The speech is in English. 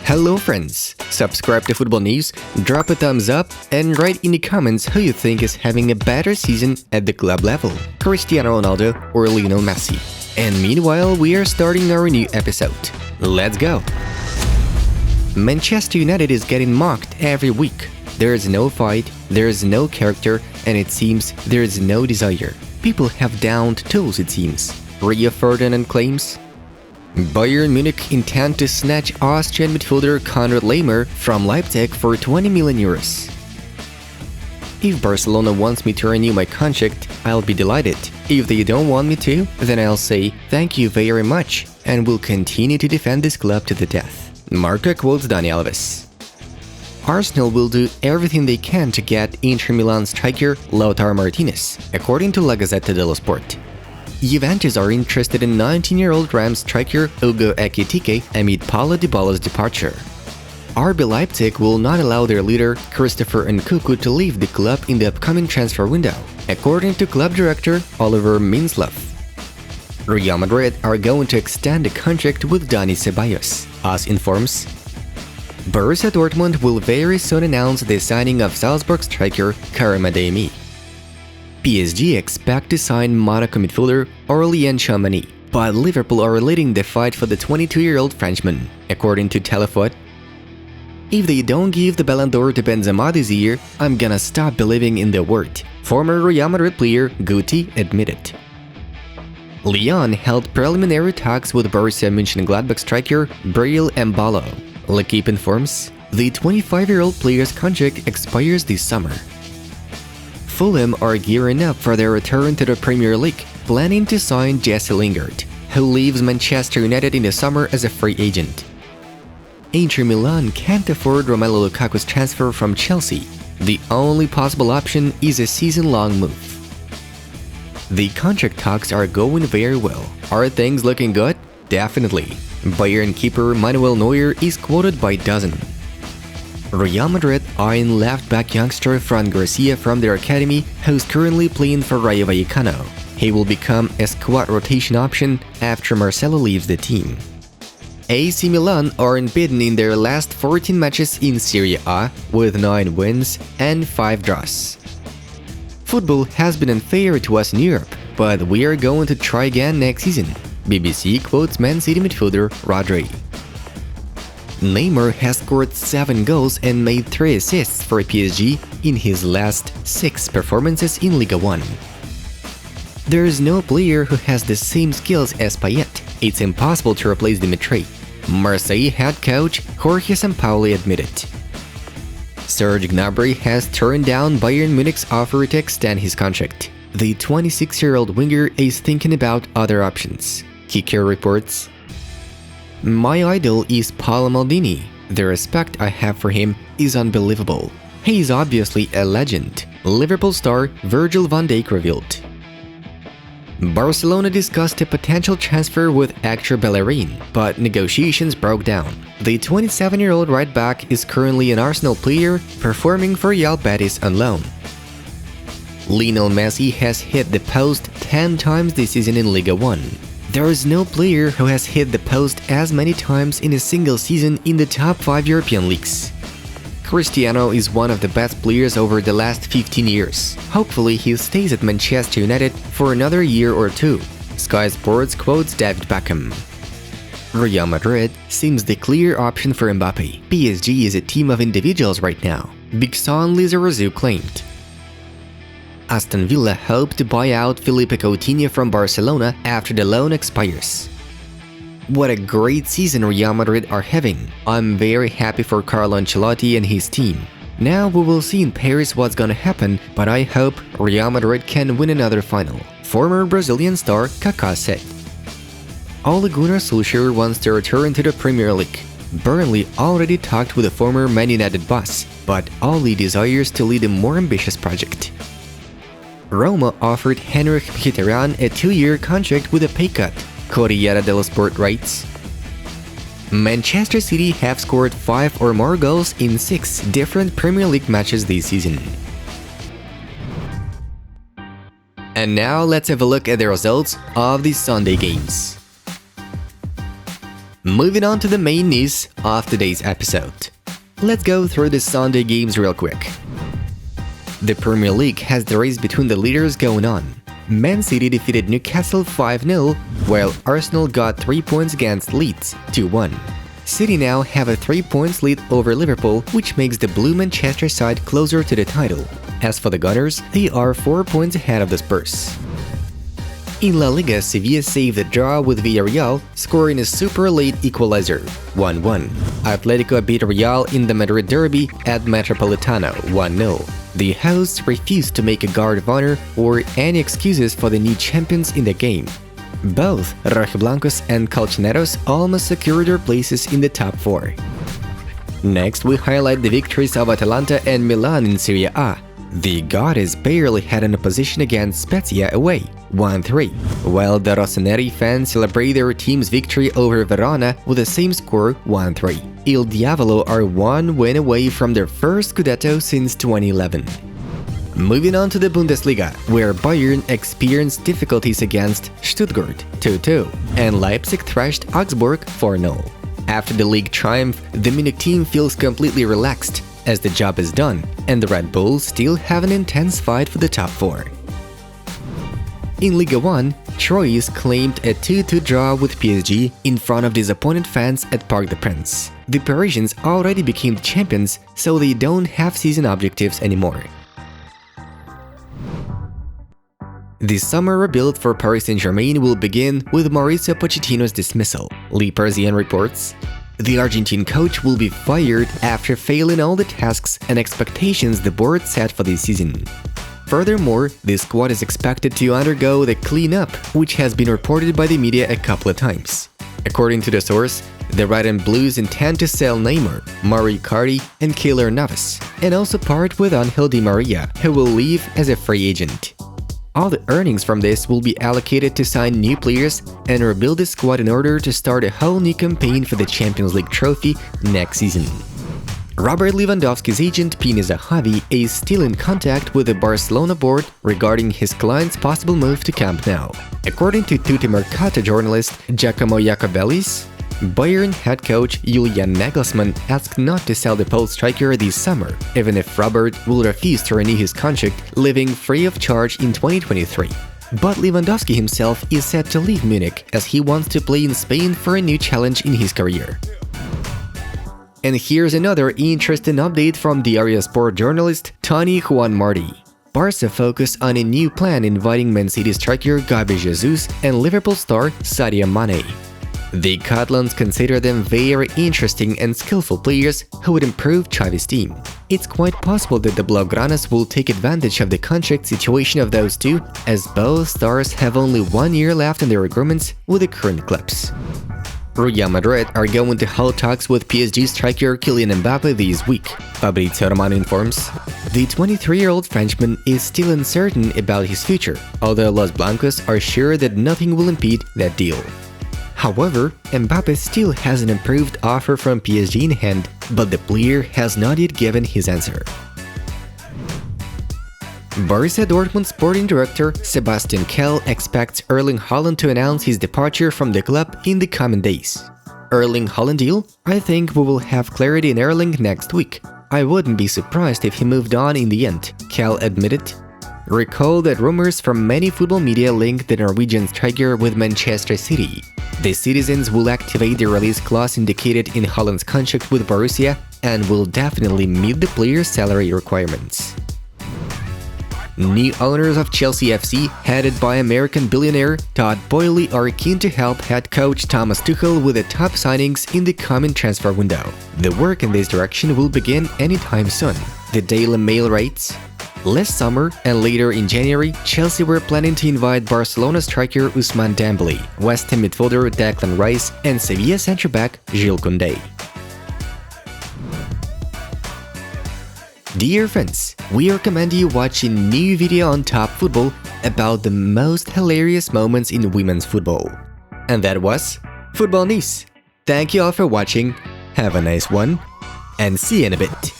Hello friends! Subscribe to Football News, drop a thumbs up, and write in the comments who you think is having a better season at the club level, Cristiano Ronaldo or Lionel Messi. And meanwhile, we are starting our new episode. Let's go! Manchester United is getting mocked every week. There is no fight, there is no character, and it seems there is no desire. People have downed tools, it seems. Rio Ferdinand claims, Bayern Munich intend to snatch Austrian midfielder Konrad Laimer from Leipzig for 20 million euros. If Barcelona wants me to renew my contract, I'll be delighted. If they don't want me to, then I'll say thank you very much and will continue to defend this club to the death. Marca quotes Dani Alves. Arsenal will do everything they can to get Inter Milan striker Lautaro Martinez, according to La Gazzetta dello Sport. Juventus are interested in 19-year-old Rams striker Ugo Ekitike amid Paulo Dybala's departure. RB Leipzig will not allow their leader Christopher Nkunku to leave the club in the upcoming transfer window, according to club director Oliver Minzlaff. Real Madrid are going to extend the contract with Dani Ceballos, AS informs. Borussia Dortmund will very soon announce the signing of Salzburg striker Karim Adeyemi. PSG expect to sign Monaco midfielder Aurélien Tchouameni, but Liverpool are leading the fight for the 22-year-old Frenchman, according to Telefoot. If they don't give the Ballon d'Or to Benzema this year, I'm gonna stop believing in their word, former Real Madrid player Guti admitted. Lyon held preliminary talks with Borussia Mönchengladbach striker Breel Embolo. L'Equipe informs, the 25-year-old player's contract expires this summer. Fulham are gearing up for their return to the Premier League, planning to sign Jesse Lingard, who leaves Manchester United in the summer as a free agent. Inter Milan can't afford Romelu Lukaku's transfer from Chelsea. The only possible option is a season-long move. The contract talks are going very well. Are things looking good? Definitely. Bayern keeper Manuel Neuer is quoted by DAZN. Real Madrid eyeing left-back youngster Fran Garcia from their academy, who's currently playing for Rayo Vallecano. He will become a squad rotation option after Marcelo leaves the team. AC Milan are unbeaten in their last 14 matches in Serie A, with 9 wins and 5 draws. Football has been unfair to us in Europe, but we are going to try again next season, BBC quotes Man City midfielder Rodri. Neymar has scored 7 goals and made 3 assists for PSG in his last 6 performances in Liga 1. There is no player who has the same skills as Payet. It's impossible to replace Dimitri, Marseille head coach Jorge Sampaoli admitted. Serge Gnabry has turned down Bayern Munich's offer to extend his contract. The 26-year-old winger is thinking about other options. Kicker reports, my idol is Paolo Maldini. The respect I have for him is unbelievable. He is obviously a legend, Liverpool star Virgil van Dijk revealed. Barcelona discussed a potential transfer with actor Bellerin, but negotiations broke down. The 27-year-old right-back is currently an Arsenal player performing for Real Betis on loan. Lionel Messi has hit the post 10 times this season in Liga 1. There is no player who has hit the post as many times in a single season in the top 5 European leagues. Cristiano is one of the best players over the last 15 years. Hopefully he stays at Manchester United for another year or 2. Sky Sports quotes David Beckham. Real Madrid seems the clear option for Mbappe. PSG is a team of individuals right now, Big Son Lizarazu claimed. Aston Villa hope to buy out Felipe Coutinho from Barcelona after the loan expires. What a great season Real Madrid are having. I'm very happy for Carlo Ancelotti and his team. Now we will see in Paris what's gonna happen, but I hope Real Madrid can win another final, former Brazilian star Kaká said. Ole Gunnar Solskjaer wants to return to the Premier League. Burnley already talked with the former Man United boss, but Ole desires to lead a more ambitious project. Roma offered Henrik Mkhitaryan a 2-year contract with a pay cut, Corriere dello Sport writes. Manchester City have scored 5 or more goals in 6 different Premier League matches this season. And now let's have a look at the results of the Sunday games. Moving on to the main news of today's episode. Let's go through the Sunday games real quick. The Premier League has the race between the leaders going on. Man City defeated Newcastle 5-0, while Arsenal got 3 points against Leeds 2-1. City now have a 3 points lead over Liverpool, which makes the Blue Manchester side closer to the title. As for the Gunners, they are 4 points ahead of the Spurs. In La Liga, Sevilla saved a draw with Villarreal, scoring a super late equalizer, 1-1. Atletico beat Real in the Madrid derby at Metropolitano, 1-0. The hosts refused to make a guard of honor or any excuses for the new champions in the game. Both Rojiblancos and Colchoneros almost secured their places in the top 4. Next, we highlight the victories of Atalanta and Milan in Serie A. The Goddess barely had an opposition against Spezia away, 1-3, while the Rossoneri fans celebrate their team's victory over Verona with the same score, 1-3. Il Diavolo are 1 win away from their first Scudetto since 2011. Moving on to the Bundesliga, where Bayern experienced difficulties against Stuttgart 2-2, and Leipzig thrashed Augsburg 4-0. After the league triumph, the Munich team feels completely relaxed, as the job is done, and the Red Bulls still have an intense fight for the top 4. In Ligue 1, Troyes claimed a 2-2 draw with PSG in front of disappointed fans at Parc des Princes. The Parisians already became the champions, so they don't have season objectives anymore. The summer rebuild for Paris Saint-Germain will begin with Mauricio Pochettino's dismissal, Le Parisien reports. The Argentine coach will be fired after failing all the tasks and expectations the board set for this season. Furthermore, the squad is expected to undergo the cleanup, which has been reported by the media a couple of times. According to the source, the Red and Blues intend to sell Neymar, Mauro Icardi, and Keylor Navas, and also part with Angel Di Maria, who will leave as a free agent. All the earnings from this will be allocated to sign new players and rebuild the squad in order to start a whole new campaign for the Champions League trophy next season. Robert Lewandowski's agent Pini Zahavi is still in contact with the Barcelona board regarding his client's possible move to Camp Nou. According to Tutti Mercato journalist Giacomo Jacobellis, Bayern head coach Julian Nagelsmann asked not to sell the Polish striker this summer, even if Robert will refuse to renew his contract, living free of charge in 2023. But Lewandowski himself is set to leave Munich as he wants to play in Spain for a new challenge in his career. And here's another interesting update from Diario Sport journalist Tony Juan Martí. Barca focused on a new plan inviting Man City striker Gabriel Jesus and Liverpool star Sadio Mane. The Catalans consider them very interesting and skillful players who would improve Xavi's team. It's quite possible that the Blaugranas will take advantage of the contract situation of those two, as both stars have only 1 year left in their agreements with the current clubs. Real Madrid are going to hold talks with PSG striker Kylian Mbappe this week, Fabrizio Romano informs. The 23-year-old Frenchman is still uncertain about his future, although Los Blancos are sure that nothing will impede that deal. However, Mbappe still has an improved offer from PSG in hand, but the player has not yet given his answer. Borussia Dortmund sporting director Sebastian Kehl expects Erling Haaland to announce his departure from the club in the coming days. Erling Haaland deal? I think we will have clarity in Erling next week. I wouldn't be surprised if he moved on in the end, Kehl admitted. Recall that rumors from many football media link the Norwegian striker with Manchester City. The citizens will activate the release clause indicated in Haaland's contract with Borussia and will definitely meet the player's salary requirements. New owners of Chelsea FC, headed by American billionaire Todd Boehly, are keen to help head coach Thomas Tuchel with the top signings in the coming transfer window. The work in this direction will begin anytime soon, the Daily Mail writes. Last summer and later in January, Chelsea were planning to invite Barcelona striker Ousmane Dembélé, West Ham midfielder Declan Rice, and Sevilla centre-back Jules Koundé. Dear friends, we recommend you watch a new video on Top Football about the most hilarious moments in women's football. And that was Football News. Thank you all for watching, have a nice one, and see you in a bit.